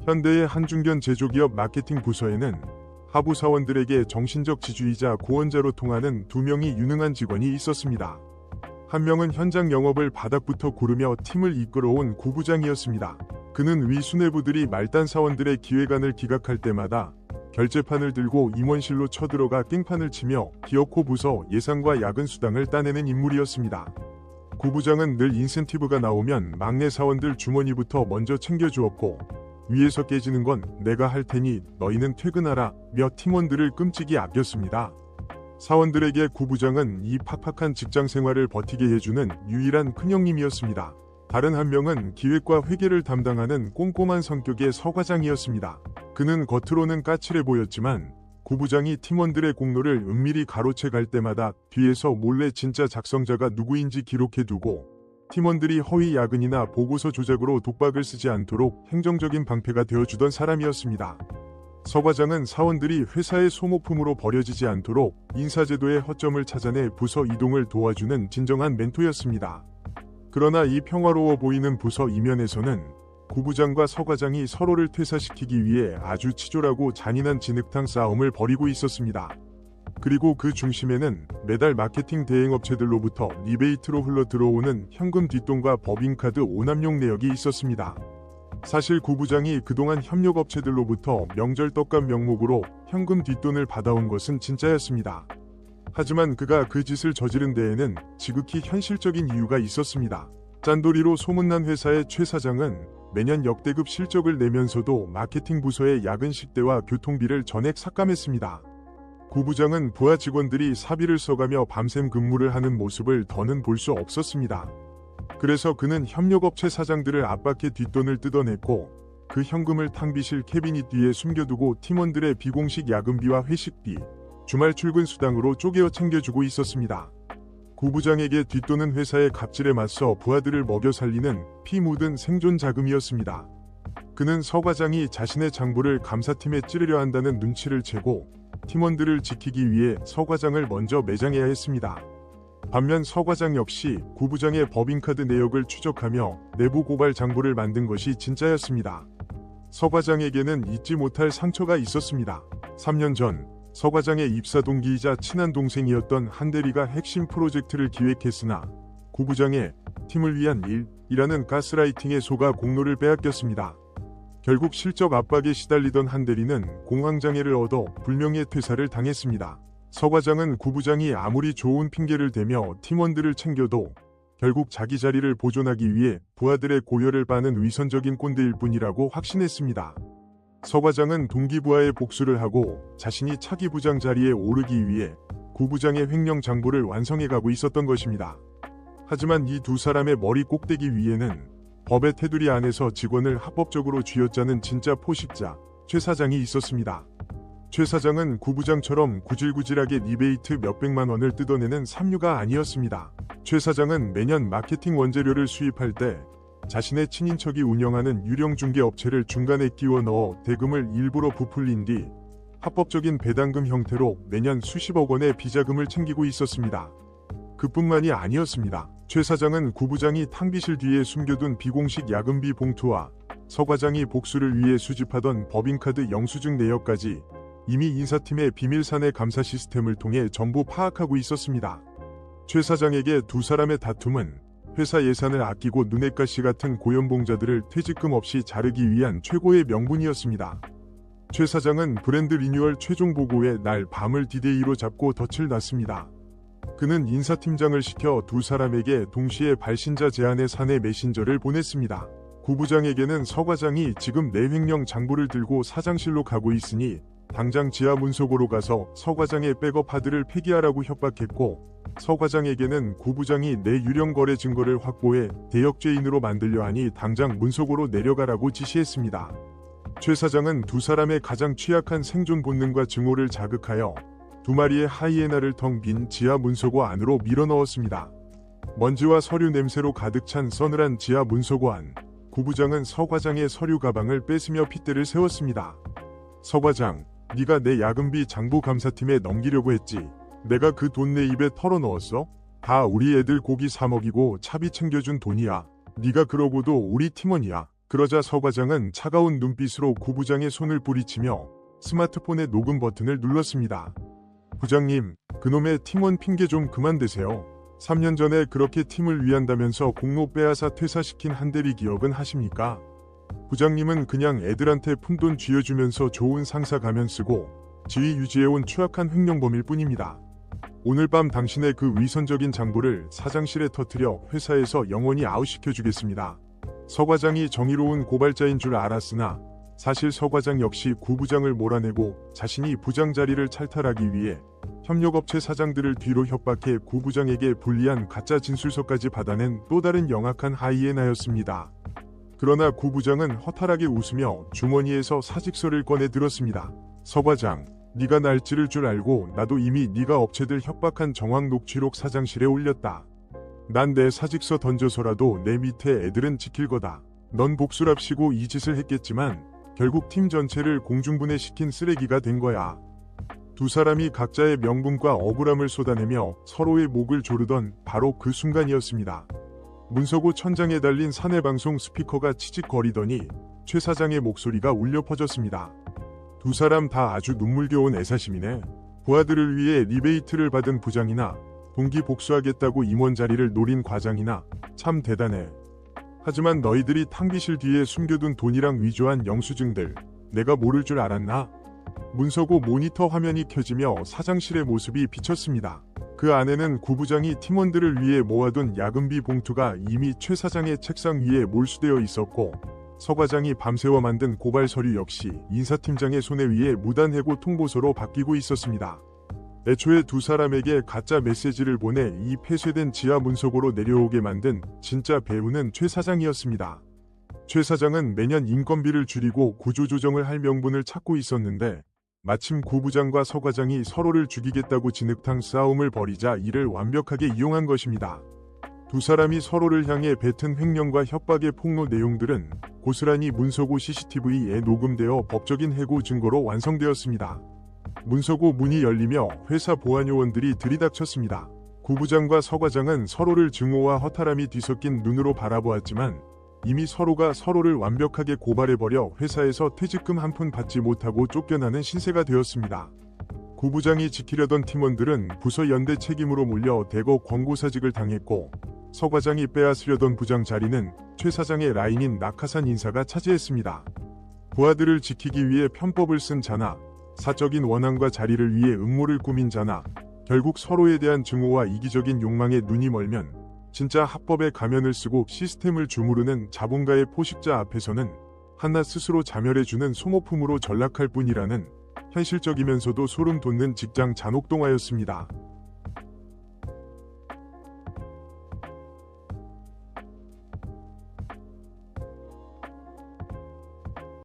현대의 한중견 제조기업 마케팅 부서에는 하부 사원들에게 정신적 지주이자 고언자로 통하는 두 명이 유능한 직원이 있었습니다. 한 명은 현장 영업을 바닥부터 구르며 팀을 이끌어온 구부장이었습니다. 그는 위 수뇌부들이 말단 사원들의 기획안을 기각할 때마다 결제판을 들고 임원실로 쳐들어가 깽판을 치며 기어코 부서 예산과 야근 수당을 따내는 인물이었습니다. 구부장은 늘 인센티브가 나오면 막내 사원들 주머니부터 먼저 챙겨주었고, 위에서 깨지는 건 내가 할 테니 너희는 퇴근하라 며 팀원들을 끔찍이 아꼈습니다. 사원들에게 구부장은 이 팍팍한 직장 생활을 버티게 해주는 유일한 큰형님이었습니다. 다른 한 명은 기획과 회계를 담당하는 꼼꼼한 성격의 서과장이었습니다. 그는 겉으로는 까칠해 보였지만 구부장이 팀원들의 공로를 은밀히 가로채 갈 때마다 뒤에서 몰래 진짜 작성자가 누구인지 기록해두고 팀원들이 허위 야근이나 보고서 조작으로 독박을 쓰지 않도록 행정적인 방패가 되어주던 사람이었습니다. 서과장은 사원들이 회사의 소모품으로 버려지지 않도록 인사제도의 허점을 찾아내 부서 이동을 도와주는 진정한 멘토였습니다. 그러나 이 평화로워 보이는 부서 이면에서는 구부장과 서과장이 서로를 퇴사시키기 위해 아주 치졸하고 잔인한 진흙탕 싸움을 벌이고 있었습니다. 그리고 그 중심에는 매달 마케팅 대행업체들로부터 리베이트로 흘러 들어오는 현금 뒷돈과 법인카드 오남용 내역이 있었습니다. 사실 구부장이 그동안 협력업체들로부터 명절 떡값 명목으로 현금 뒷돈을 받아온 것은 진짜였습니다. 하지만 그가 그 짓을 저지른 데에는 지극히 현실적인 이유가 있었습니다. 짠돌이로 소문난 회사의 최 사장은 매년 역대급 실적을 내면서도 마케팅 부서의 야근 식대와 교통비를 전액 삭감했습니다. 구부장은 부하 직원들이 사비를 써가며 밤샘 근무를 하는 모습을 더는 볼 수 없었습니다. 그래서 그는 협력업체 사장들을 압박해 뒷돈을 뜯어냈고 그 현금을 탕비실 캐비닛 뒤에 숨겨두고 팀원들의 비공식 야근비와 회식비, 주말 출근 수당으로 쪼개어 챙겨주고 있었습니다. 구부장에게 뒷돈은 회사의 갑질에 맞서 부하들을 먹여 살리는 피 묻은 생존 자금이었습니다. 그는 서과장이 자신의 장부를 감사팀에 찌르려 한다는 눈치를 채고 팀원들을 지키기 위해 서과장을 먼저 매장해야 했습니다. 반면 서과장 역시 구부장의 법인카드 내역을 추적하며 내부 고발 장부를 만든 것이 진짜였습니다. 서과장에게는 잊지 못할 상처가 있었습니다. 3년 전 서과장의 입사 동기이자 친한 동생이었던 한 대리가 핵심 프로젝트를 기획했으나 구부장의 팀을 위한 일이라는 가스라이팅에 속아 공로를 빼앗겼습니다. 결국 실적 압박에 시달리던 한 대리는 공황장애를 얻어 불명예 퇴사를 당했습니다. 서과장은 구부장이 아무리 좋은 핑계를 대며 팀원들을 챙겨도 결국 자기 자리를 보존하기 위해 부하들의 고열을 빠는 위선적인 꼰대일 뿐이라고 확신했습니다. 서과장은 동기부하의 복수를 하고 자신이 차기 부장 자리에 오르기 위해 구부장의 횡령 장부를 완성해가고 있었던 것입니다. 하지만 이 두 사람의 머리 꼭대기 위에는 법의 테두리 안에서 직원을 합법적으로 쥐어짜는 진짜 포식자 최 사장이 있었습니다. 최 사장은 구부장처럼 구질구질하게 리베이트 몇백만 원을 뜯어내는 삼류가 아니었습니다. 최 사장은 매년 마케팅 원재료를 수입할 때 자신의 친인척이 운영하는 유령 중개업체를 중간에 끼워 넣어 대금을 일부러 부풀린 뒤 합법적인 배당금 형태로 매년 수십억 원의 비자금을 챙기고 있었습니다. 그뿐만이 아니었습니다. 최 사장은 구부장이 탕비실 뒤에 숨겨둔 비공식 야근비 봉투와 서과장이 복수를 위해 수집하던 법인카드 영수증 내역까지 이미 인사팀의 비밀사내 감사 시스템을 통해 전부 파악하고 있었습니다. 최 사장에게 두 사람의 다툼은 회사 예산을 아끼고 눈엣가시 같은 고연봉자들을 퇴직금 없이 자르기 위한 최고의 명분이었습니다. 최 사장은 브랜드 리뉴얼 최종 보고에 날 밤을 디데이로 잡고 덫을 놨습니다. 그는 인사팀장을 시켜 두 사람에게 동시에 발신자 제안의 사내 메신저를 보냈습니다. 구부장에게는 서과장이 지금 내 횡령 장부를 들고 사장실로 가고 있으니 당장 지하 문서고로 가서 서과장의 백업 하드를 폐기하라고 협박했고, 서과장에게는 구부장이 내 유령 거래 증거를 확보해 대역죄인으로 만들려 하니 당장 문서고로 내려가라고 지시했습니다. 최 사장은 두 사람의 가장 취약한 생존 본능과 증오를 자극하여 두 마리의 하이에나를 텅 빈 지하 문서고 안으로 밀어넣었습니다. 먼지와 서류 냄새로 가득 찬 서늘한 지하 문서고 안, 구부장은 서과장의 서류 가방을 뺏으며 핏대를 세웠습니다. 서과장, 네가 내 야근비 장부 감사팀에 넘기려고 했지. 내가 그 돈 내 입에 털어넣었어? 다 우리 애들 고기 사 먹이고 차비 챙겨준 돈이야. 네가 그러고도 우리 팀원이야. 그러자 서 과장은 차가운 눈빛으로 구 부장의 손을 뿌리치며 스마트폰의 녹음 버튼을 눌렀습니다. 부장님, 그놈의 팀원 핑계 좀 그만 대세요. 3년 전에 그렇게 팀을 위한다면서 공로 빼앗아 퇴사시킨 한대리 기억은 하십니까? 부장님은 그냥 애들한테 푼돈 쥐어주면서 좋은 상사 가면 쓰고 지위 유지해온 추악한 횡령범일 뿐입니다. 오늘 밤 당신의 그 위선적인 장부를 사장실에 터뜨려 회사에서 영원히 아웃시켜주겠습니다. 서 과장이 정의로운 고발자인 줄 알았으나 사실 서 과장 역시 구 부장을 몰아내고 자신이 부장 자리를 찰탈하기 위해 협력업체 사장들을 뒤로 협박해 구 부장에게 불리한 가짜 진술서까지 받아낸 또 다른 영악한 하이에나였습니다. 그러나 구 부장은 허탈하게 웃으며 주머니에서 사직서를 꺼내 들었습니다. 서 과장, 네가 날 찌를 줄 알고 나도 이미 네가 업체들 협박한 정황 녹취록 사장실에 올렸다. 난 내 사직서 던져서라도 내 밑에 애들은 지킬 거다. 넌 복수랍시고 이 짓을 했겠지만 결국 팀 전체를 공중분해시킨 쓰레기가 된 거야. 두 사람이 각자의 명분과 억울함을 쏟아내며 서로의 목을 조르던 바로 그 순간이었습니다. 문서고 천장에 달린 사내방송 스피커가 치직거리더니 최 사장의 목소리가 울려 퍼졌습니다. 두 사람 다 아주 눈물겨운 애사심이네. 부하들을 위해 리베이트를 받은 부장이나 동기 복수하겠다고 임원 자리를 노린 과장이나 참 대단해. 하지만 너희들이 탕비실 뒤에 숨겨둔 돈이랑 위조한 영수증들 내가 모를 줄 알았나? 문서고 모니터 화면이 켜지며 사장실의 모습이 비쳤습니다. 그 안에는 구 부장이 팀원들을 위해 모아둔 야근비 봉투가 이미 최 사장의 책상 위에 몰수되어 있었고 서 과장이 밤새워 만든 고발 서류 역시 인사팀장의 손에 의해 무단해고 통보서로 바뀌고 있었습니다. 애초에 두 사람에게 가짜 메시지를 보내 이 폐쇄된 지하 문서고로 내려오게 만든 진짜 배우는 최 사장이었습니다. 최 사장은 매년 인건비를 줄이고 구조조정을 할 명분을 찾고 있었는데 마침 구 부장과 서 과장이 서로를 죽이겠다고 진흙탕 싸움을 벌이자 이를 완벽하게 이용한 것입니다. 두 사람이 서로를 향해 뱉은 횡령과 협박의 폭로 내용들은 고스란히 문서고 CCTV에 녹음되어 법적인 해고 증거로 완성되었습니다. 문서고 문이 열리며 회사 보안요원들이 들이닥쳤습니다. 구 부장과 서 과장은 서로를 증오와 허탈함이 뒤섞인 눈으로 바라보았지만 이미 서로가 서로를 완벽하게 고발해버려 회사에서 퇴직금 한 푼 받지 못하고 쫓겨나는 신세가 되었습니다. 구 부장이 지키려던 팀원들은 부서 연대 책임으로 몰려 대거 권고사직을 당했고 서 과장이 빼앗으려던 부장 자리는 최 사장의 라인인 낙하산 인사가 차지했습니다. 부하들을 지키기 위해 편법을 쓴 자나 사적인 원한과 자리를 위해 음모를 꾸민 자나 결국 서로에 대한 증오와 이기적인 욕망에 눈이 멀면 진짜 합법의 가면을 쓰고 시스템을 주무르는 자본가의 포식자 앞에서는 한낱 스스로 자멸해주는 소모품으로 전락할 뿐이라는 현실적이면서도 소름 돋는 직장 잔혹동화였습니다.